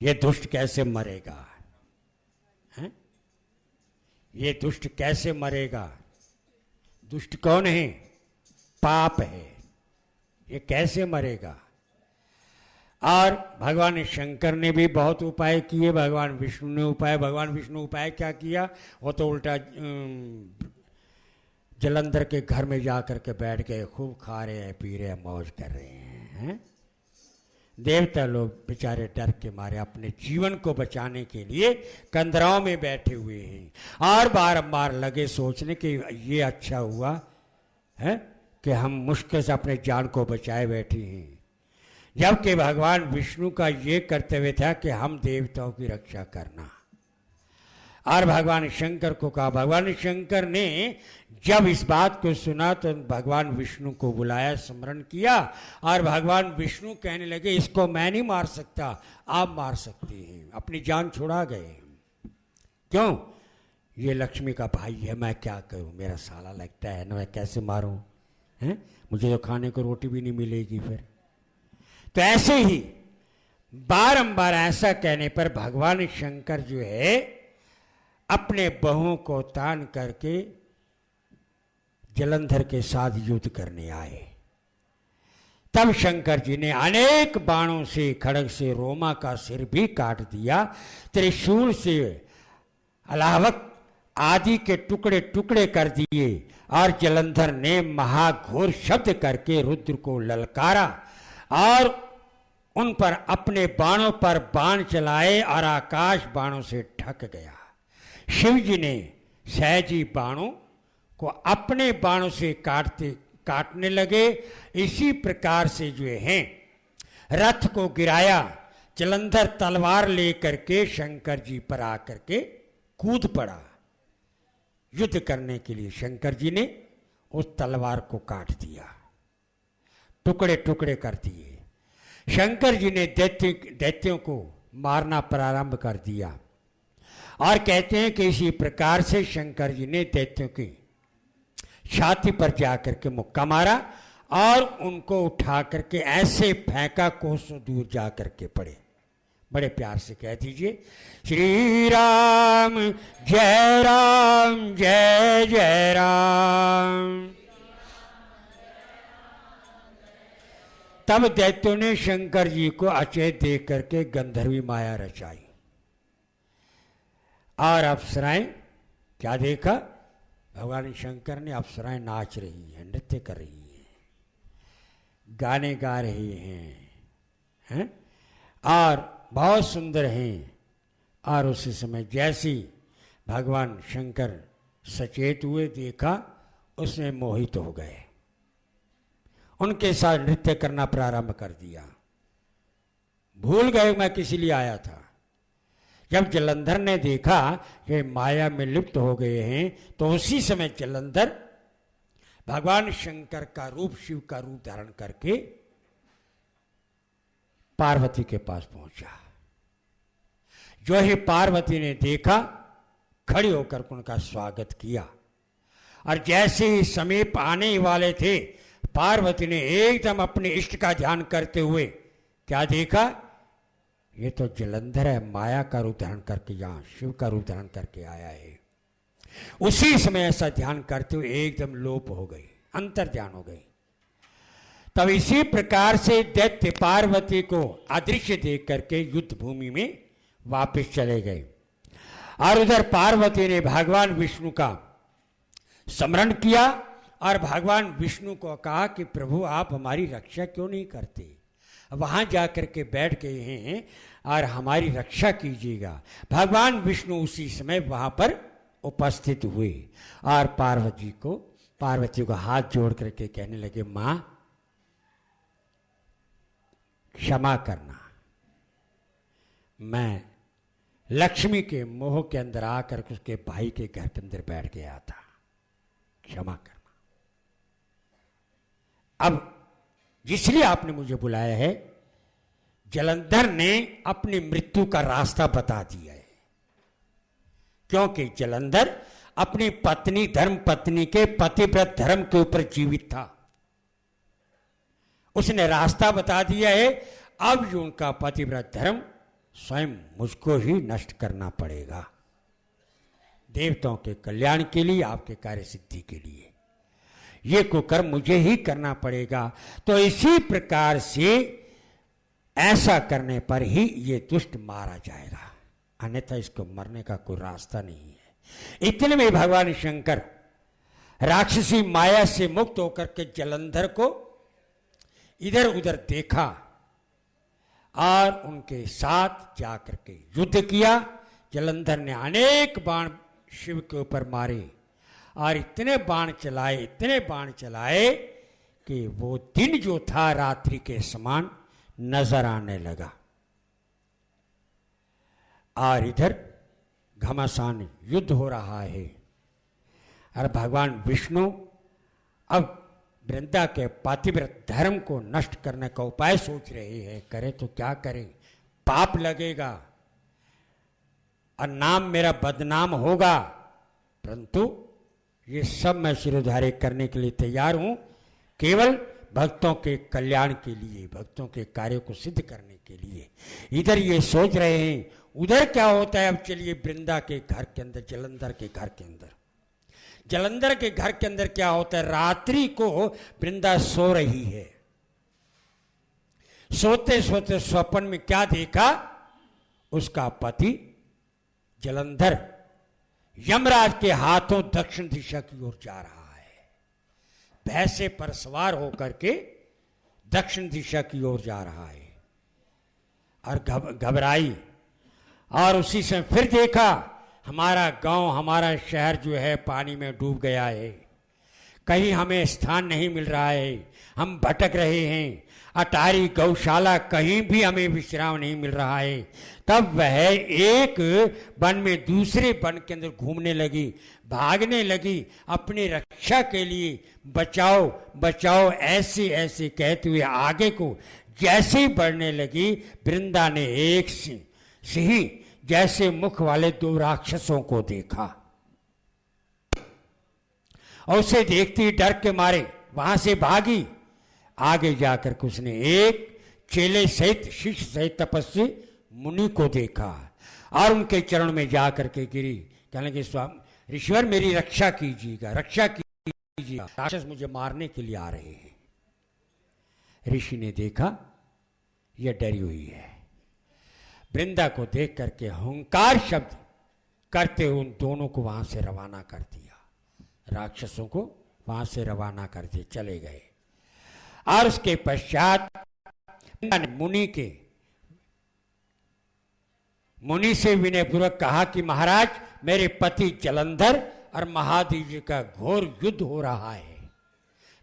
ये दुष्ट कैसे मरेगा? हैं? ये दुष्ट कैसे मरेगा? दुष्ट कौन है? पाप है। ये कैसे मरेगा? और भगवान शंकर ने भी बहुत उपाय किए, भगवान विष्णु ने भगवान विष्णु उपाय क्या किया? वो तो उल्टा जलंधर के घर में जाकर के बैठ गए, खूब खा रहे हैं, पी रहे हैं, मौज कर रहे हैं। देवता लोग बेचारे डर के मारे अपने जीवन को बचाने के लिए कंदराओं में बैठे हुए हैं और बारंबार लगे सोचने कि ये अच्छा हुआ है कि हम मुश्किल से अपने जान को बचाए बैठे हैं, जबकि भगवान विष्णु का ये कर्तव्य था कि हम देवताओं की रक्षा करना। और भगवान शंकर को कहा, भगवान शंकर ने जब इस बात को सुना तो भगवान विष्णु को बुलाया, स्मरण किया और भगवान विष्णु कहने लगे इसको मैं नहीं मार सकता, आप मार सकते हैं। अपनी जान छुड़ा गए। क्यों? ये लक्ष्मी का भाई है, मैं क्या करूं, मेरा साला लगता है ना, मैं कैसे मारूं? हैं? मुझे तो खाने को रोटी भी नहीं मिलेगी फिर। तो ऐसे ही बारंबार ऐसा कहने पर भगवान शंकर जो है अपने बहुओं को तान करके जलंधर के साथ युद्ध करने आए। तब शंकर जी ने अनेक बाणों से, खड्ग से रोमा का सिर भी काट दिया, त्रिशूल से अलावक आदि के टुकड़े टुकड़े कर दिए और जलंधर ने महाघोर शब्द करके रुद्र को ललकारा और उन पर अपने बाणों पर बाण चलाए और आकाश बाणों से ढक गया। शिव जी ने सहजी बाणों को अपने बाणों से काटने लगे। इसी प्रकार से जो है रथ को गिराया। जलंधर तलवार लेकर के शंकर जी पर आकर के कूद पड़ा युद्ध करने के लिए। शंकर जी ने उस तलवार को काट दिया, टुकड़े टुकड़े कर दिए। शंकर जी ने दैत्यों को मारना प्रारंभ कर दिया और कहते हैं कि इसी प्रकार से शंकर जी ने दैत्यों की छाती पर जाकर के मुक्का मारा और उनको उठा करके ऐसे फेंका कोसों दूर जाकर के पड़े। बड़े प्यार से कह दीजिए, श्री राम जय जय राम। तब दैत्यों ने शंकर जी को अचेत देख करके गंधर्वी माया रचाई और अप्सराएं क्या देखा? भगवान शंकर ने अप्सराएं नाच रही हैं, नृत्य कर रही हैं, गाने गा रहे हैं और बहुत सुंदर हैं। और उसी समय जैसी भगवान शंकर सचेत हुए, देखा, उसमें मोहित हो गए, उनके साथ नृत्य करना प्रारंभ कर दिया। भूल गए मैं किस लिए आया था। जब जलंधर ने देखा कि माया में लिप्त हो गए हैं तो उसी समय जलंधर भगवान शंकर का रूप, शिव का रूप धारण करके पार्वती के पास पहुंचा। जो ही पार्वती ने देखा, खड़ी होकर उनका स्वागत किया और जैसे ही समीप आने वाले थे, पार्वती ने एकदम अपने इष्ट का ध्यान करते हुए क्या देखा? ये तो जलंधर है, माया का रूप धारण करके यहां शिव का रूप धारण करके आया है। उसी समय ऐसा ध्यान करते हुए एकदम लोप हो गई, अंतर ध्यान हो गई। तब इसी प्रकार से दैत्य पार्वती को अदृश्य देख करके युद्ध भूमि में वापस चले गए और उधर पार्वती ने भगवान विष्णु का स्मरण किया और भगवान विष्णु को कहा कि प्रभु आप हमारी रक्षा क्यों नहीं करते? वहां जाकर के बैठ गए हैं और हमारी रक्षा कीजिएगा। भगवान विष्णु उसी समय वहां पर उपस्थित हुए और पार्वती को हाथ जोड़ करके कहने लगे, मां क्षमा करना, मैं लक्ष्मी के मोह के अंदर आकर उसके भाई के घर के अंदर बैठ गया था, क्षमा करना। अब जिसलिए आपने मुझे बुलाया है, जलंधर ने अपनी मृत्यु का रास्ता बता दिया है, क्योंकि जलंधर अपनी पत्नी, धर्म पत्नी के पतिव्रत धर्म के ऊपर जीवित था। उसने रास्ता बता दिया है। अब जो उनका पतिव्रत धर्म स्वयं मुझको ही नष्ट करना पड़ेगा, देवताओं के कल्याण के लिए, आपके कार्य सिद्धि के लिए ये कुकर्म मुझे ही करना पड़ेगा। तो इसी प्रकार से ऐसा करने पर ही ये दुष्ट मारा जाएगा, अन्यथा इसको मरने का कोई रास्ता नहीं है। इतने में भगवान शंकर राक्षसी माया से मुक्त होकर के जलंधर को इधर उधर देखा और उनके साथ जाकर के युद्ध किया। जलंधर ने अनेक बाण शिव के ऊपर मारे और इतने बाण चलाए कि वो दिन जो था रात्रि के समान नजर आने लगा। और इधर घमासान युद्ध हो रहा है और भगवान विष्णु अब वृंदा के पातिव्रत धर्म को नष्ट करने का उपाय सोच रहे हैं। करे तो क्या करें, पाप लगेगा और नाम मेरा बदनाम होगा, परंतु ये सब मैं सिरोधार्य करने के लिए तैयार हूं, केवल भक्तों के कल्याण के लिए, भक्तों के कार्य को सिद्ध करने के लिए। इधर ये सोच रहे हैं, उधर क्या होता है। अब चलिए वृंदा के घर के अंदर, जलंधर के घर के अंदर, जलंधर के घर के अंदर क्या होता है। रात्रि को वृंदा सो रही है, सोते सोते स्वप्न में क्या देखा, उसका पति जलंधर यमराज के हाथों दक्षिण दिशा की ओर जा रहा है, भैंसे पर सवार होकर के दक्षिण दिशा की ओर जा रहा है। और घबराई और उसी से फिर देखा हमारा गांव, हमारा शहर जो है पानी में डूब गया है, कहीं हमें स्थान नहीं मिल रहा है, हम भटक रहे हैं, अटारी गौशाला कहीं भी हमें विश्राम नहीं मिल रहा है। तब वह एक वन में दूसरे वन के अंदर घूमने लगी, भागने लगी, अपनी रक्षा के लिए बचाओ बचाओ ऐसे ऐसे कहते हुए आगे को जैसे ही बढ़ने लगी, वृंदा ने एक सिंह जैसे मुख वाले दो राक्षसों को देखा और उसे देखती डर के मारे वहां से भागी। आगे जाकर के उसने एक चेले सहित, शिष्य सहित तपस्वी मुनि को देखा और उनके चरण में जाकर के गिरी, कहने लगे स्वामी ऋषिवर मेरी रक्षा कीजिएगा, रक्षा कीजिएगा, राक्षस मुझे मारने के लिए आ रहे हैं। ऋषि ने देखा यह डरी हुई है, वृंदा को देख करके हुंकार शब्द करते उन दोनों को वहां से रवाना कर दिया, राक्षसों को वहां से रवाना कर दिए, चले गए। और उसके पश्चात मुनि से विनयपूर्वक कहा कि महाराज मेरे पति जलंधर और महादेव जी का घोर युद्ध हो रहा है,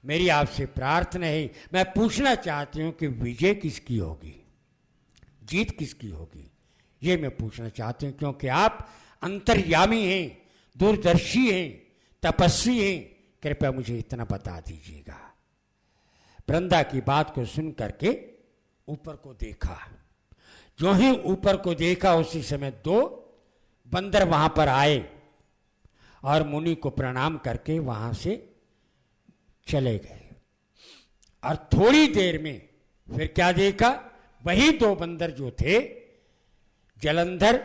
मेरी आपसे प्रार्थना है, मैं पूछना चाहती हूं कि विजय किसकी होगी, जीत किसकी होगी, ये मैं पूछना चाहती हूं, क्योंकि आप अंतर्यामी हैं, दूरदर्शी हैं, तपस्वी हैं, कृपया मुझे इतना बता दीजिएगा। वृंदा की बात को सुन करके ऊपर को देखा, जो ही ऊपर को देखा उसी समय दो बंदर वहां पर आए और मुनि को प्रणाम करके वहां से चले गए। और थोड़ी देर में फिर क्या देखा, वही दो बंदर जो थे जलंधर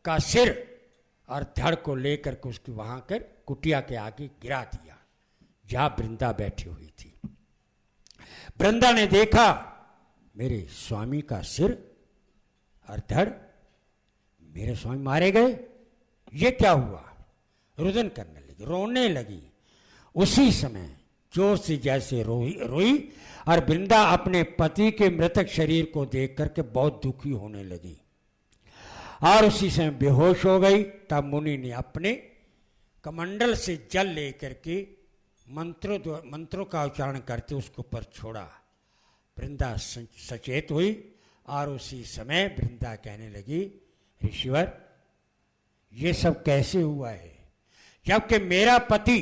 का सिर और धड़ को लेकर के उसकी वहां कर कुटिया के आगे गिरा दिया जहां वृंदा बैठी हुई थी। वृंदा ने देखा मेरे स्वामी का सिर और धड़, मेरे स्वामी मारे गए, ये क्या हुआ, रुदन करने लगी, रोने लगी। उसी समय जोर से जैसे रोई और वृंदा अपने पति के मृतक शरीर को देख करके बहुत दुखी होने लगी और उसी समय बेहोश हो गई। तब मुनि ने अपने कमंडल से जल लेकर के मंत्रों का उच्चारण करते उसके ऊपर छोड़ा। वृंदा सचेत हुई और उसी समय वृंदा कहने लगी ऋषिवर ये सब कैसे हुआ है, जबकि मेरा पति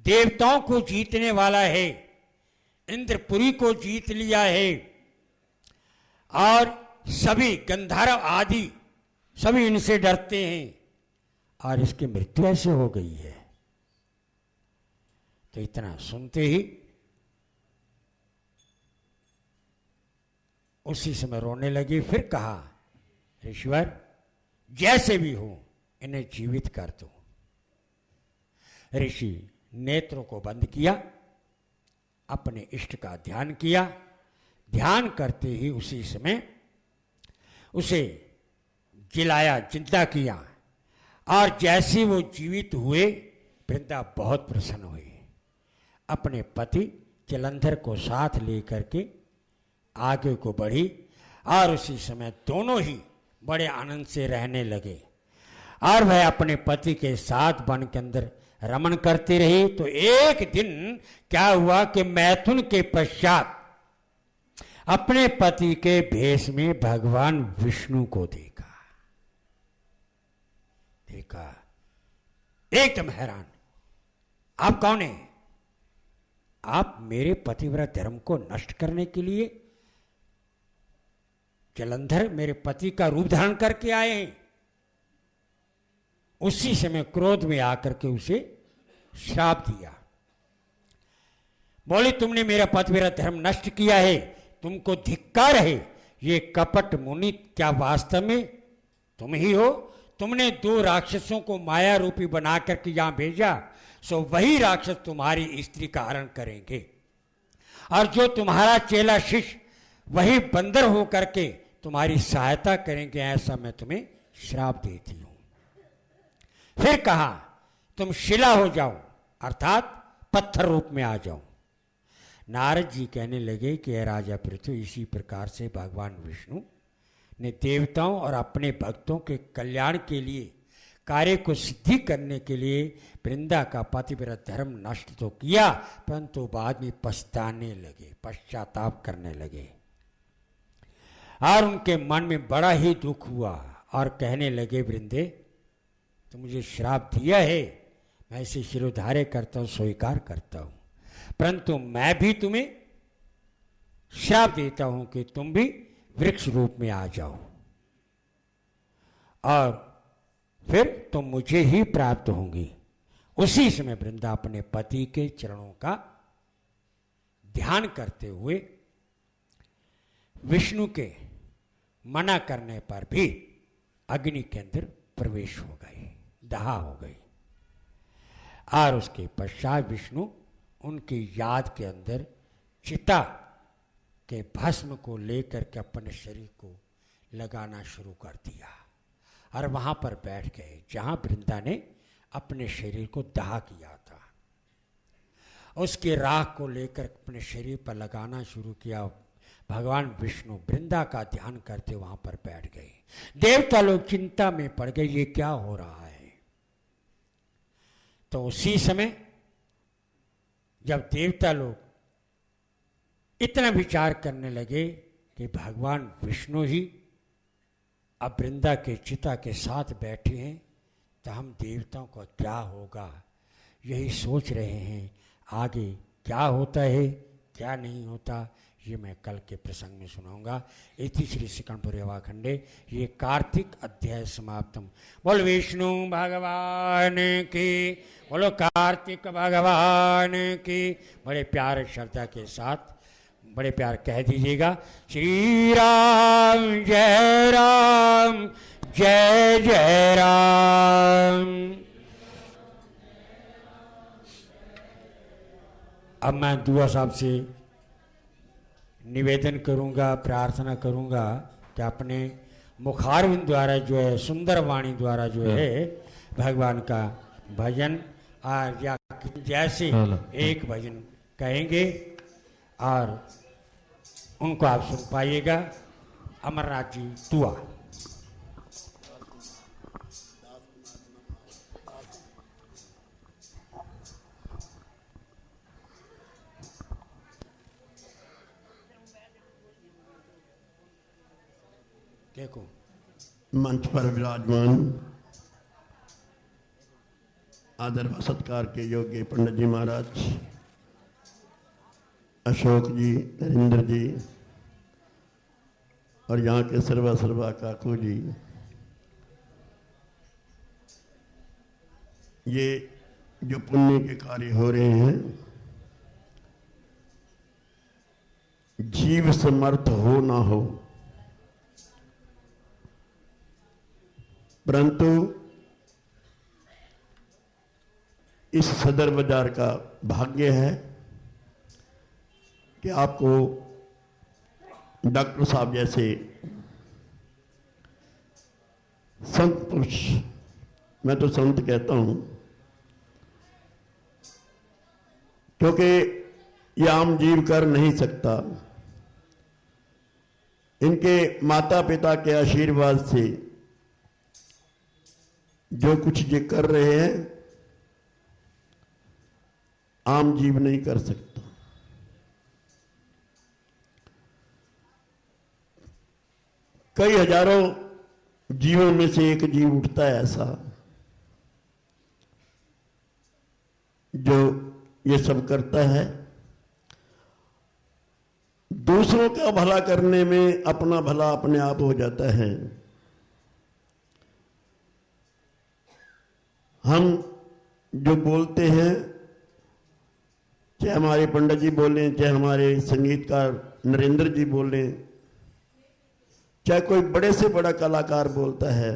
देवताओं को जीतने वाला है, इंद्रपुरी को जीत लिया है और सभी गंधर्व आदि सभी इनसे डरते हैं और इसकी मृत्यु ऐसे हो गई है। तो इतना सुनते ही उसी समय रोने लगी। फिर कहा, ईश्वर जैसे भी हो इन्हें जीवित कर दो। ऋषि नेत्रों को बंद किया, अपने इष्ट का ध्यान किया। ध्यान करते ही उसी समय उसे जिलाया, जिंदा किया, और जैसे वो जीवित हुए वृंदा बहुत प्रसन्न हुई। अपने पति जलंधर को साथ लेकर के आगे को बढ़ी और उसी समय दोनों ही बड़े आनंद से रहने लगे। और वह अपने पति के साथ वन के अंदर रमण करती रही। तो एक दिन क्या हुआ कि मैथुन के पश्चात अपने पति के भेष में भगवान विष्णु को देखा। एकदम हैरान, आप कौन हैं? आप मेरे पतिव्रत धर्म को नष्ट करने के लिए जलंधर मेरे पति का रूप धारण करके आए हैं। उसी समय क्रोध में आकर के उसे श्राप दिया। बोले, तुमने मेरा पतिव्रत धर्म नष्ट किया है, तुमको धिक्कार है। ये कपट मुनि क्या वास्तव में तुम ही हो? तुमने 2 राक्षसों को माया रूपी बना करके यहां भेजा, सो वही राक्षस तुम्हारी स्त्री का हरण करेंगे, और जो तुम्हारा चेला शिष्य वही बंदर हो करके तुम्हारी सहायता करेंगे। ऐसा मैं तुम्हें श्राप देती हूं। फिर कहा, तुम शिला हो जाओ, अर्थात पत्थर रूप में आ जाओ। नारद जी कहने लगे कि हे राजा पृथु, इसी प्रकार से भगवान विष्णु ने देवताओं और अपने भक्तों के कल्याण के लिए, कार्य को सिद्धि करने के लिए वृंदा का पतिव्रत धर्म नष्ट तो किया, परंतु बाद में पछताने लगे, पश्चाताप करने लगे। और उनके मन में बड़ा ही दुख हुआ और कहने लगे, वृंदे तो मुझे श्राप दिया है, मैं इसे शिरोधार्य करता हूं, स्वीकार करता हूं, परंतु मैं भी तुम्हें श्राप देता हूं कि तुम भी वृक्ष रूप में आ जाओ और फिर तुम मुझे ही प्राप्त होंगी। उसी समय वृंदा अपने पति के चरणों का ध्यान करते हुए विष्णु के मना करने पर भी अग्नि के अंदर प्रवेश हो गई, दहा हो गई। और उसके पश्चात विष्णु उनकी याद के अंदर चिता के भस्म को लेकर के अपने शरीर को लगाना शुरू कर दिया और वहां पर बैठ गए जहां वृंदा ने अपने शरीर को दहा किया था। उसके राख को लेकर अपने शरीर पर लगाना शुरू किया। भगवान विष्णु वृंदा का ध्यान करते वहां पर बैठ गए। देवता लोग चिंता में पड़ गए, ये क्या हो रहा है। तो उसी समय जब देवता लोग इतना विचार करने लगे कि भगवान विष्णु ही अब वृंदा के चिता के साथ बैठे हैं, तो हम देवताओं को क्या होगा, यही सोच रहे हैं। आगे क्या होता है क्या नहीं होता, ये मैं कल के प्रसंग में सुनाऊंगा। इति श्री सिकंदपुरी खंडे ये कार्तिक अध्याय समाप्तम। बोल विष्णु भगवान की, बोलो कार्तिक भगवान की। बड़े प्यार श्रद्धा के साथ बड़े प्यार कह दीजिएगा, श्री राम जय राम जय जय राम। अब मैं दुआ साहब से निवेदन करूंगा, प्रार्थना करूंगा कि अपने मुखारविंद द्वारा जो है, सुंदर वाणी द्वारा जो है भगवान का भजन या जैसे एक भजन कहेंगे और उनको आप सुन पाइएगा। अमरनाथ जी दुआ। देखो मंच पर विराजमान आदर व सत्कार के योग्य पंडित जी महाराज, अशोक जी, नरेंद्र जी और यहाँ के सर्वा काकू जी, ये जो पुण्य के कार्य हो रहे हैं, जीव समर्थ हो ना हो, परंतु इस सदर बाजार का भाग्य है कि आपको डॉक्टर साहब जैसे संत पुरुष, मैं तो संत कहता हूं क्योंकि ये आम जीव कर नहीं सकता। इनके माता पिता के आशीर्वाद से जो कुछ ये कर रहे हैं आम जीव नहीं कर सकता। कई हजारों जीवों में से एक जीव उठता है ऐसा जो ये सब करता है। दूसरों का भला करने में अपना भला अपने आप हो जाता है। हम जो बोलते हैं, चाहे हमारे पंडित जी बोलें, चाहे हमारे संगीतकार नरेंद्र जी बोलें, चाहे कोई बड़े से बड़ा कलाकार बोलता है,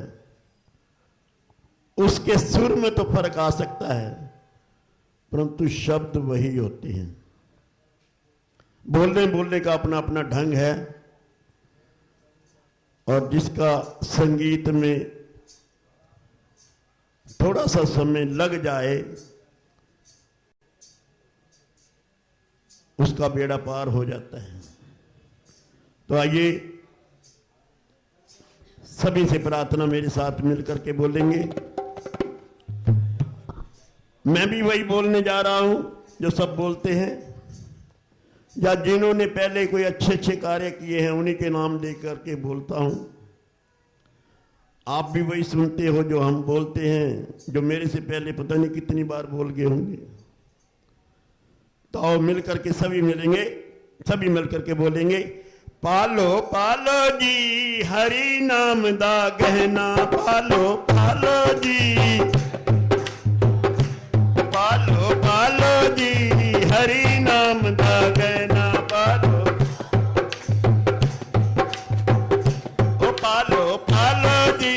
उसके सुर में तो फर्क आ सकता है, परंतु शब्द वही होते हैं। बोलने का अपना अपना ढंग है, और जिसका संगीत में थोड़ा सा समय लग जाए उसका बेड़ा पार हो जाता है। तो आइए सभी से प्रार्थना मेरे साथ मिलकर के बोलेंगे। मैं भी वही बोलने जा रहा हूं जो सब बोलते हैं, या जिन्होंने पहले कोई अच्छे अच्छे कार्य किए हैं उन्हीं के नाम लेकर के बोलता हूं। आप भी वही सुनते हो जो हम बोलते हैं, जो मेरे से पहले पता नहीं कितनी बार बोल गए होंगे। तो आओ मिलकर के सभी मिलेंगे, सभी मिलकर के बोलेंगे, पालो पालो जी हरि नाम दा गहना, पालो पालो जी, पालो पालो जी हरि नाम दा गहना, पालो ओ पालो पालो जी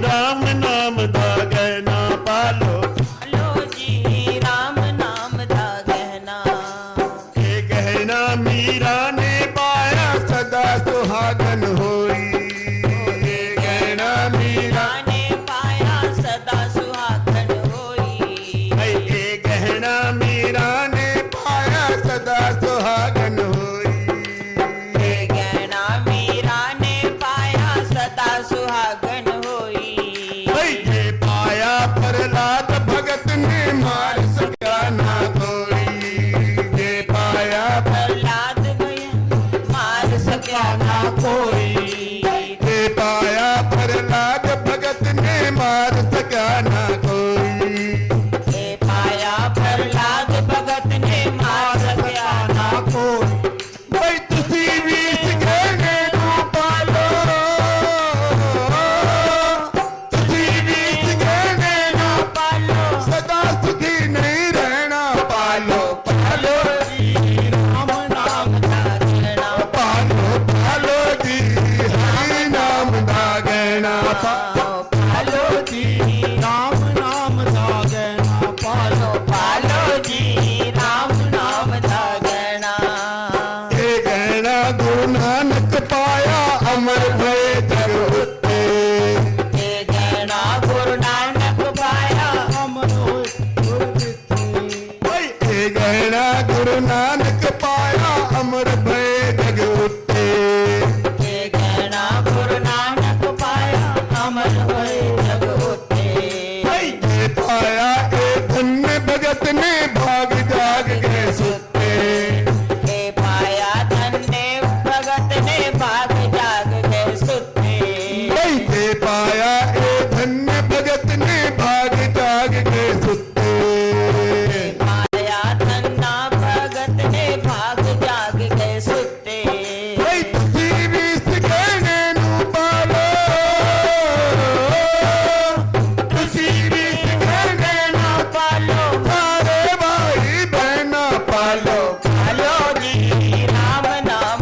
राम नाम दा गहना, पालो पालो जी राम नाम दा गहना। ये गहना मीरा ने पाया सदा सुहागन होई, ये गहना मीरा ने पाया सदा सुहागन होई, ये गहना मीरा ने पाया सदा सुहागन होई, ये गहना मीरा ने पाया सदा सुहागन होई। ये पाया प्रहलाद भगत ने मार सका ना कोई, ये पाया प्रहलाद भयन मार सका ना कोई, ये पाया प्रहलाद भगत ने मार सका ना कोई, ये पाया प्रहलाद भगत ने मार सका ना कोई। भाई तुसी भी इस गहने को पालो, तुसी भी इस गहने को पालो सदा सुखी नहीं रहना, पालो पालो जी राम नाम दा गहना, पालो पालो जी हरि नाम दा गहना, पालो जी राम नाम दा गहना, पालो पालो जी राम नाम दा गहना। ये गहना गुरु नानक पाया अमर भय जग उत्ते, ये गहना गुरु नानक पाया अमर होए गुर दिते, ये गहना गुरु नानक पाया अमर भय जग उत्ते, ये गहना गुरु नानक पाया अमर होए जग उते। ये पाया ये धन्य भगत ने भाग जाग के सुते, ये पाया धन्य भगत ने भाग जाग के सुते, ये पाया ये धन्य भगत ने भाग जाग के सुते, पाया धन्ना भगत ने भाग जाग के सुते। तुसी भी इस गहने नू पालो, तुसी भी इस गहने नू पालो सारे भाई बहना पालो, पालो जी राम नाम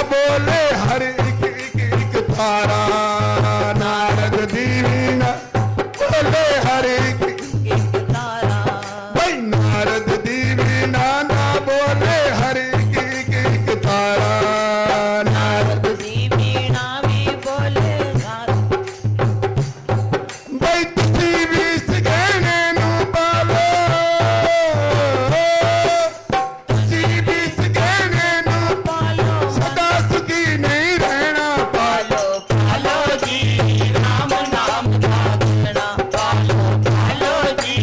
बोले हर एक तारा। नारद दी वीणा बोले हर एक तारा। भाई नारद दी वीणा ना बोले हर एक तारा। नारद दी वीणा भी बोले भाई तुसी भी इस गहने नू पालो, तुसी भी इस गहने नू पालो सदा सुखी नहीं रहना। पालो पालो जी राम नाम का गहना। पालो पालो जी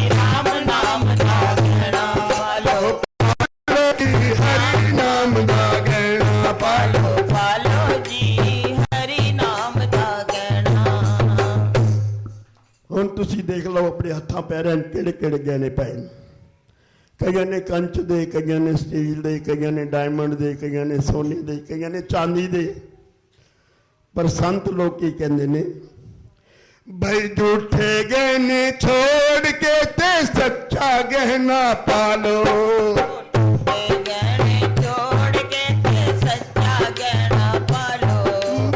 राम नाम का गहना। पालो पालो जी हरि नाम दा गहना। पालो पालो जी हरि नाम का गहना। ਹੁਣ ਤੁਸੀਂ ਦੇਖ ਲਓ ਆਪਣੇ ਹੱਥਾਂ ਪੈਰਾਂ 'ਚ ਕਿਹੜੇ ਕਿਹੜੇ ਗਹਿਣੇ ਪਏ ਨੇ। ਕਈਆਂ ਨੇ ਕੰਚ ਦੇ, ਕਈਆਂ ਨੇ ਸਟੀਲ ਦੇ, ਕਈਆਂ ਨੇ ਡਾਇਮੰਡ ਦੇ, ਕਈਆਂ ਨੇ ਸੋਨੇ ਦੇ, ਕਈਆਂ ਨੇ ਚਾਂਦੀ ਦੇ। ਪਰ ਸੰਤ ਲੋਕ ਕੀ ਕਹਿੰਦੇ ਨੇ? भाई झूठे गहने छोड़ के ते सच्चा गहना पालो। गहने छोड़ के सच्चा गहना पालो।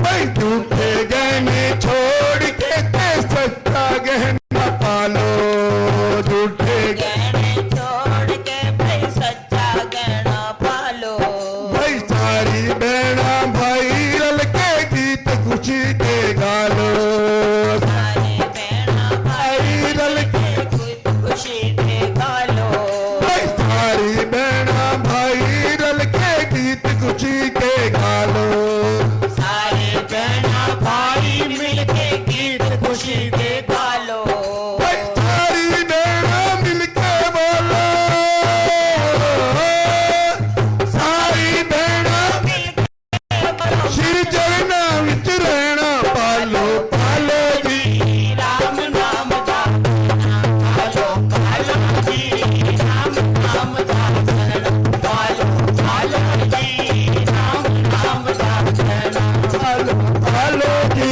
भाई झूठे गहने छोड़ के ते सच्चा गहना पालो। झूठे गहने छोड़ के भाई सच्चा गहना पालो। भाई सारी बहना भाई रल के गीत खुशी के गालो। सारे बहना भाई रल के खुशी के गालो। भाई सारी बहना भाई रल के गीत खुशी के गालो। सारे बहना भाई मिलके गीत खुशी के गालो। भाई सारी बहना मिलके बोलो, सारी बहना श्री चरणा विच रहना। पालो पालो जी राम नाम का गहना। पालो पालो जी राम नाम का गहना। पालो पालो जी राम नाम का गहना। पालो पालो जी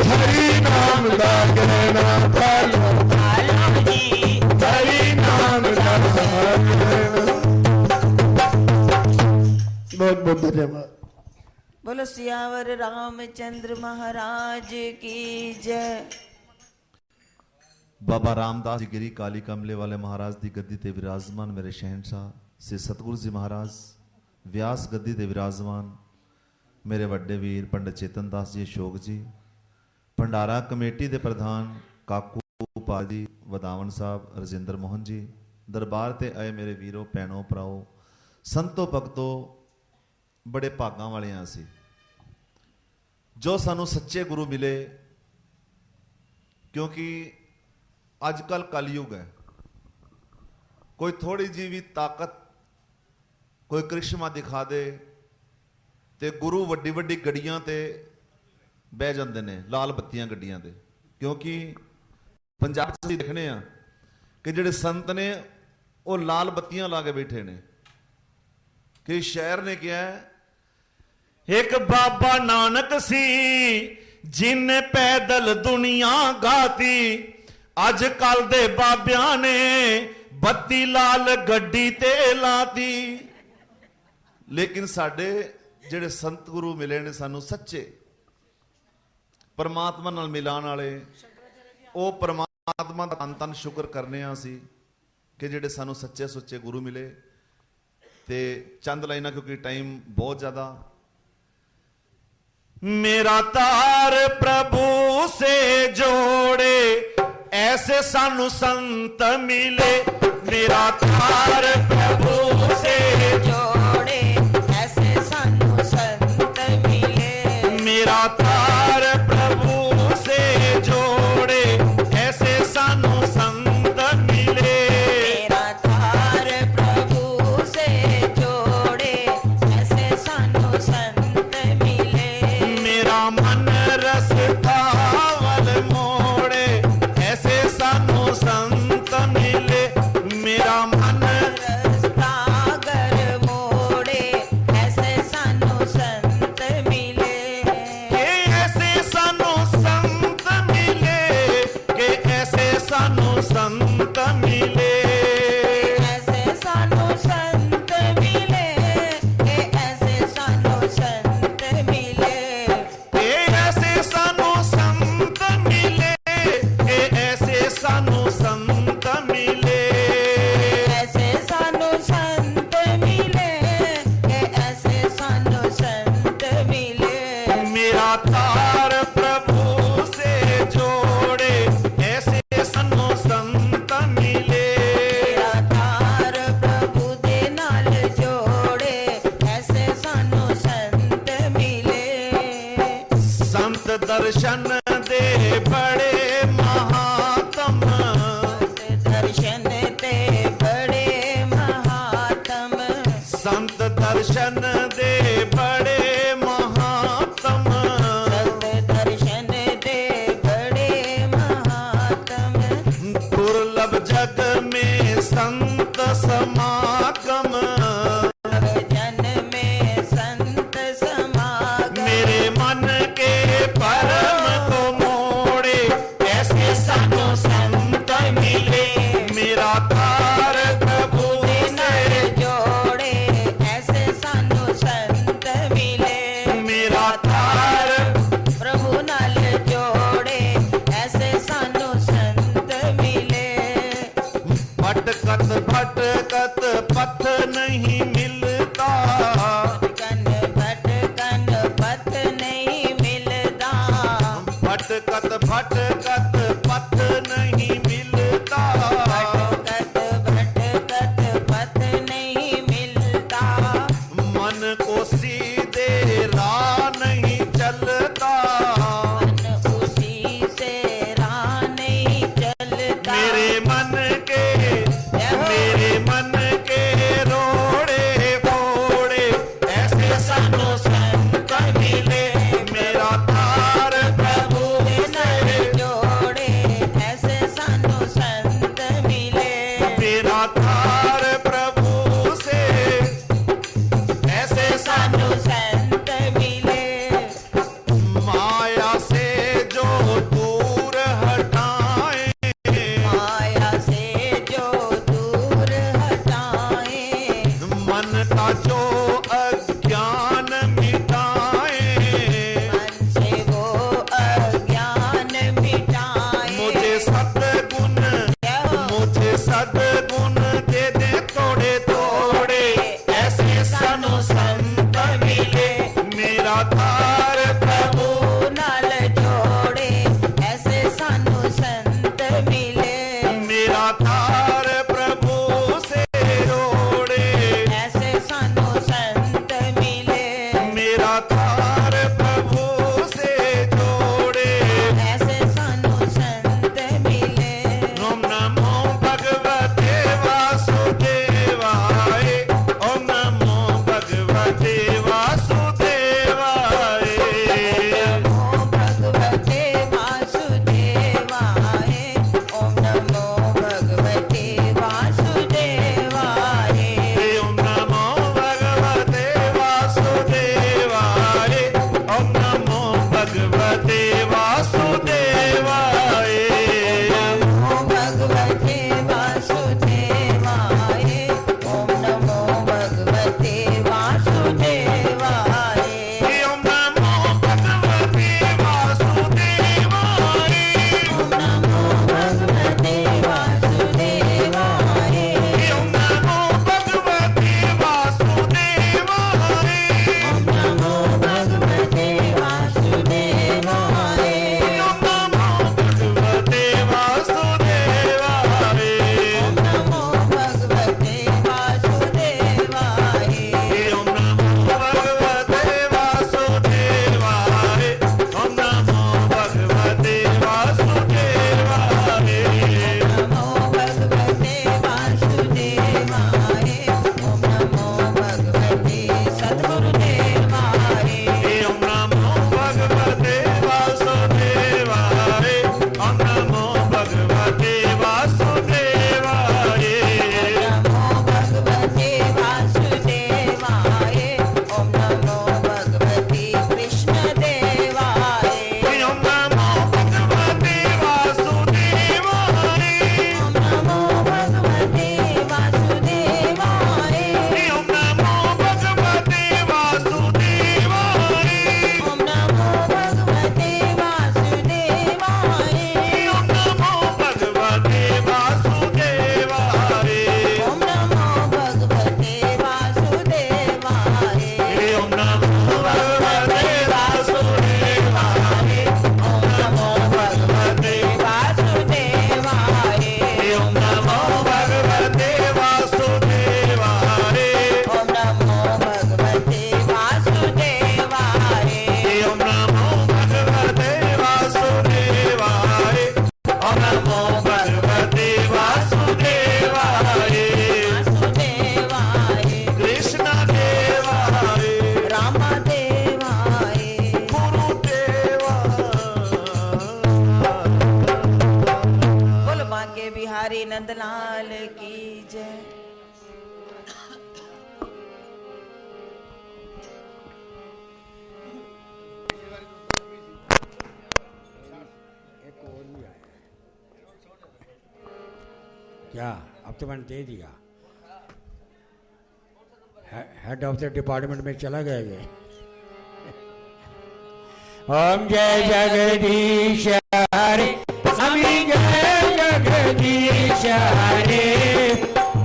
हरि नाम दा गहना। पालो पालो जी हरि नाम दा गहना। बहुत बहुत धन्यवाद। बोलो सियावर रामचंद्र महाराज की जय। बाबा रामदास जी गिरी काली कमले वाले महाराज की गद्दी ते विराजमान मेरे शहनशाह श्री सतगुरु जी महाराज व्यास गद्दी ते विराजमान मेरे वड्डे वीर पंडित चेतन दास जी अशोक जी, भंडारा कमेटी के प्रधान काकू पाजी वदावन साहब, रजिंदर मोहन जी, दरबार ते आए मेरे वीरों भैनों भराओ संतो भगतों, बड़े भागां वाले हाँ असीं जो सानू सच्चे गुरु मिले। क्योंकि अजकल कलयुग है, कोई थोड़ी जी भी ताकत कोई करिश्मा दिखा दे ते गुरु वड्डी वड्डी गड्डियां ते बह जाते ने, लाल बत्तियां गड्डियां ते। क्योंकि पंजाब च असीं देखने आ कि जिहड़े संत ने वो लाल बत्तियां ला के बैठे ने। कि शायर ने क्या है, एक बाबा नानक सी जिन्ने पैदल दुनिया गाती, अज कल दे बाबियां ने बत्ती लाल गड्डी ते लाती। लेकिन साडे जिहड़े संत गुरु मिले ने सानू सच्चे परमात्मा नाल मिलाण वाले, वो परमात्मा दा तन तन शुक्र करने असी कि जिहड़े सानू सच्चे सुच्चे गुरु मिले। ते चंद लाइना क्योंकि टाइम बहुत ज्यादा। मेरा तार प्रभु से जोड़े ऐसे सानू संत मिले। मेरा तार प्रभु से जोड़े ऐसे सानू संत मिले। मेरा तार प्रभु से जोड़े ऐसे सानू संत मिले। मेरा तार प्रभु से जोड़े ऐसे सानू संत मिले। मेरा मन रस्ता वल मोड़े ऐसे सानू संत मिले। मेरा मन रस्ता तार प्रभु से जोड़े ऐसे सनो संत मिले मेरा तार प्रभु दे नाल जोड़े ऐसे सानू संत मिले संत दर्शन दे बड़े महात्म दर्शन ते बड़े महात्म संत दर्शन दे बड़े महात्म संत दर्शन दे बड़े महात्म दुर्लभ जग में संत समागम जन में संत समागम मेरे मन के परम को मोड़े ऐसे साधु संत मिले मेरा तार प्रभु से जोड़े ऐसे सानू संत मिले मेरा तार प्रभु नाल जोड़े ऐसे सानू संत मिले भटकत भटकत पथ नहीं मिलता भटकन पथ नहीं मिलता भटकत भटकत पथ नहीं मिलता भटकत पथ नहीं मिलता मन को सीधे राह नहीं चलता मन उसी से राह नहीं चलता मेरे मन के रोड़े फोड़े ऐसे सानू संत मिले मेरा तार प्रभु से जोड़े ऐसे सानू संत मिले मेरा तार प्रभु से ऐसे सानू संत मिले माया से जो दूर हटाए माया से जो दूर हटाए मन का जो अज्ञान मिटाए मन से वो अज्ञान मिटाए मुझे सद्गुण दे दे तोड़े तोड़े ऐसे सानू संत मिले मेरा तार प्रभु नाल जोड़े ऐसे सानू संत मिले मेरा तार प्रभु से जोड़े ऐसे सानू संत मिले मेरा तार प्रभु से जोड़े ऐसे सानू संत मिले ओम नमो भगवते वासुदेवाय ओम नमो भगवते वासुदेवाय ओम भगवते वासुदेवाय ओम नमो भगवते वासुदेवाय ओम नमो भगवते वासुदेवाय नंदलाल की जय। क्या अब तो मैंने दे दिया, हेड ऑफ द डिपार्टमेंट में चला गया ये। ओम जय जगदीश हरे, स्वामी जय जगदीश हरे।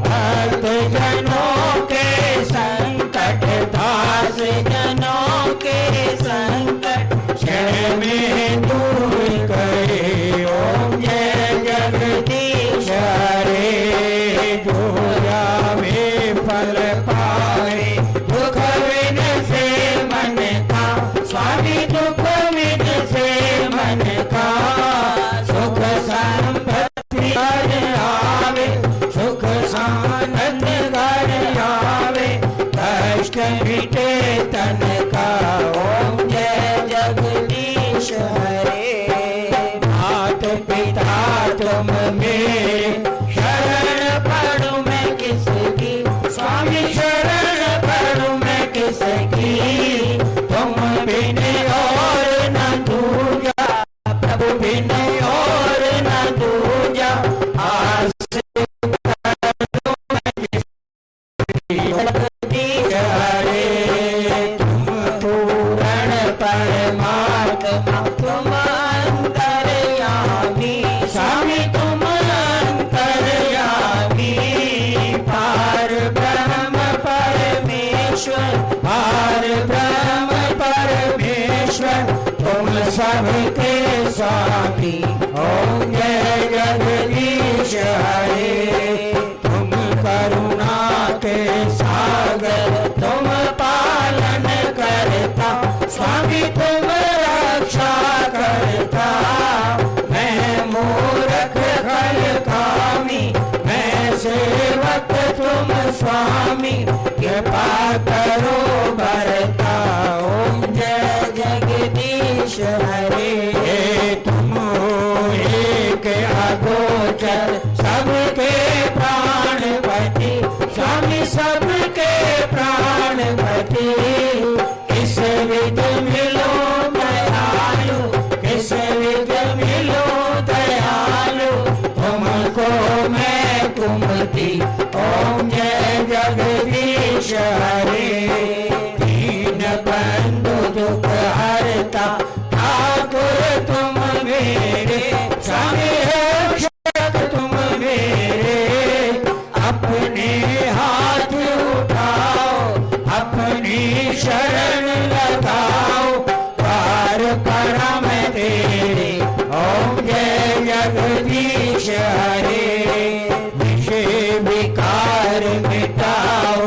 भक्त जनों के संकट, दास जनों के संकट, क्षण में दूर करे। ओम जय जगदीश हरे। जो जावे फल पावे, दुख विन से मन का, स्वामी दुख विन से मन का। सुख संपत्ति घर आवे, सुख सानंद घर आवे, कष्ट मिटे तन का। ओम जय जगदीश हरे। मात पिता तुम मेरे, शरण पढ़ूं मैं किसकी, स्वामी शरण पढ़ूं मैं किसकी। तुम बिन और न दूजा, प्रभु बिन और न दूजा। आस जगदीश हरे। तुम पूर्ण परमात्मा, तुम अंतर्यामी, स्वामी तुम अंतर्यामी। पार ब्रह्म परमेश्वर, पार ब्रह्म परमेश्वर, तुम सबके स्वामी। ओम जय जगदीश हरे। तुम करुणा के सागर, तुम पालन करता, स्वामी तुम रक्षा करता। मैं मूर्ख खल कामी, मैं सेवक तुम स्वामी, कृपा करो बरता। ओम जय जगदीश हरे। तुम एक अगोचर, सबके प्राणपति, स्वामी सबके प्राणपति। किस विध मिलो दयालु, किस विध मिलो दयालु, तुमको मैं कुमति। ओम जय जगदीश हरे। दीन बंधु दुख हरता, ठाकुर तुम मेरे, स्वामी रक्षक तुम मेरे। अपने हाथ उठाओ, अपनी शरण लगाओ, द्वार पर मैं तेरे। ओम जय जगदीश हरे। विषय विकार मिटाओ,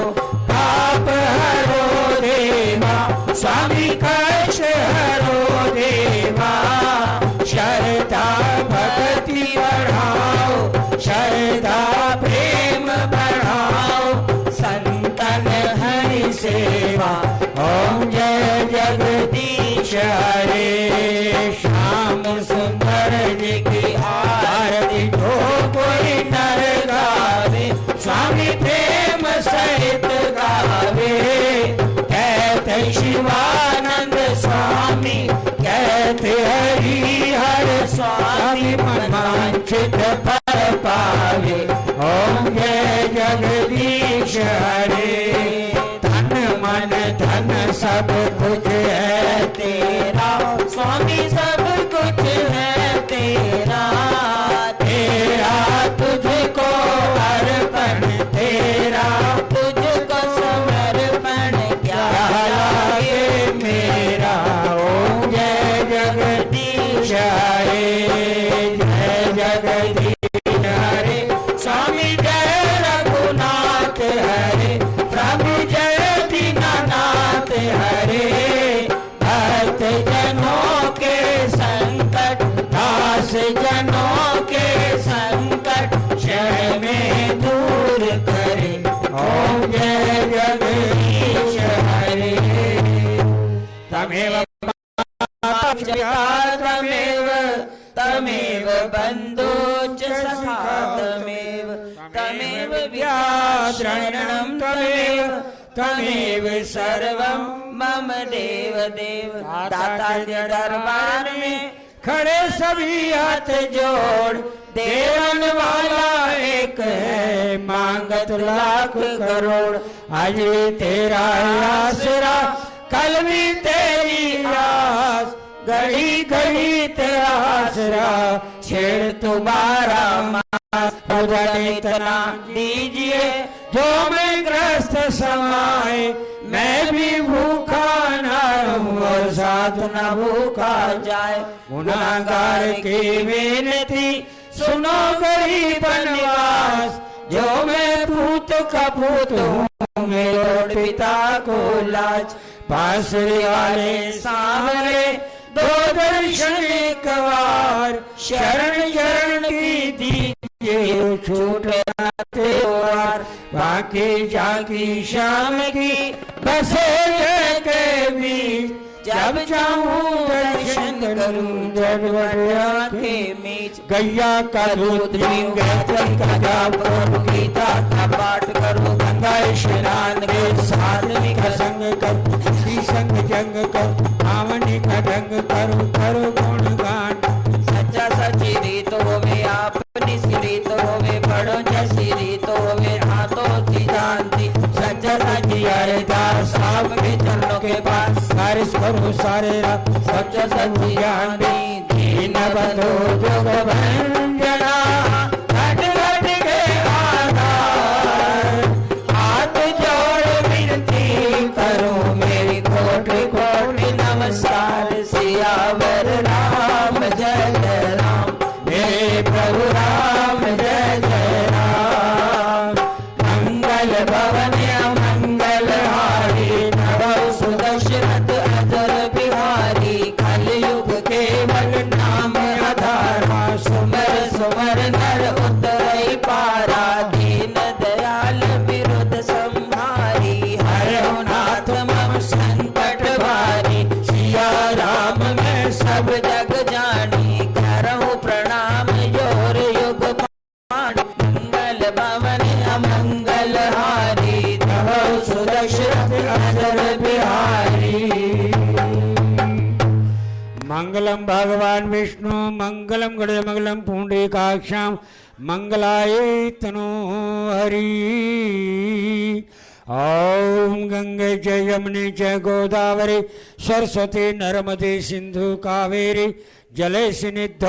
पाप हरो देवा, स्वामी कष्ट हरो देवा। श्रद्धा भक्ति बढ़ाओ, श्रद्धा प्रेम बढ़ाओ, संतन हरि सेवा। ओम जय जगदीश हरे। श्याम सुंदर जी की आरती जो कोई नर गावे, स्वामी प्रेम सहित गावे। कहते शिवानंद स्वामी, कहते हरि हर स्वामी, मन वांछित फल पावे। ओम जय जगदीश हरे। धन मन धन सब कुछ है तेरा, स्वामी सब कुछ है तेरा। तेरा तुझको अर्पण, तेरा तुझको समर्पण, क्या लागे मेरा। ओम जय जगदीश हरे। जय जगदीश हरे। स्वामी जय रघुनाथ हरे, प्रभु जय दीनानाथ हरे। भक्त जनों के संकट, दास जनों के संकट, क्षण में दूर करे। ओम जय जगदीश हरे। तमेव तमेव तमेव बंधु च सखा तमेव त्वमेव विद्याशरणं त्वमेव त्वमेव सर्वं मम देव देव। दाता के दरबार में खड़े सभी हाथ जोड़, देवन वाला एक है, मांगत लाख करोड़। आज भी तेरा आसरा, कल भी तेरी आस, घड़ी घड़ी तेरा आसरा, छेड़ तुम्हारा मास। उधर इतना दीजिए जो मैं ग्रस्त समाए, मैं भी भूखा न रहूं और साथ न भूखा जाए। गुनाहगार की विनती सुनो गरीब निवास, जो मैं पूत का पूत हूँ मेरे पिता को लाज। बांसुरी वाले सांवरे दो दर्शन एक बार, शरण शरण की दीजिए छूट आते वार। बाकी जाकी शाम की बसे के बीच, जब चाहूं दर्शन करूं जब के मीच। गैया का दूध पीऊं, गायत्री का जाप करूं, गीता का पाठ करूं, गंगा स्नान के साधवी का संग करूं, श्री संग जंग करूं, पावनी का ढंग करूं, करो गुणगान। सच्चा सच्ची रीत होवे आपनी सी रीत होवे, बड़ो जैसी रीत होवे हाथों की जानती। सच्चा सच्ची अरदास आपके चरणों के पास, बारिश करो सारे रात सच्चा सच्ची ज्ञान दीन बंधु जोग भंजना, घट घट के आधार। हाथ जोड़ विनती करूं मेरी कोटि कोटि नमस्कार। सियावर राम जय जय राम, मेरे प्रभु राम जय जय राम। मंगल भवन मंगल हारी, नव सुदशरथ अजर बिहारी। कलयुग केवल नाम आधारा, सुमर सुमर नर उतरई पारा। दीन दयाल विरुद्ध संहारी, हरहु नाथ मम संकट भारी। सिया राम मैं सब जग जानी, करहु प्रणाम योर युग पाणी। मंगल भवन अमंगल हारी, तव सुदशरथ अजर बिहारी। मंगलम भगवान विष्णु मंगलम गणे मंगलम पुंडरीकाक्षाम, मंगलाय तनो हरि। ओम गंगे च यमुने च गोदावरी सरस्वती नर्मदे सिंधु कावेरी जलेस्मिन्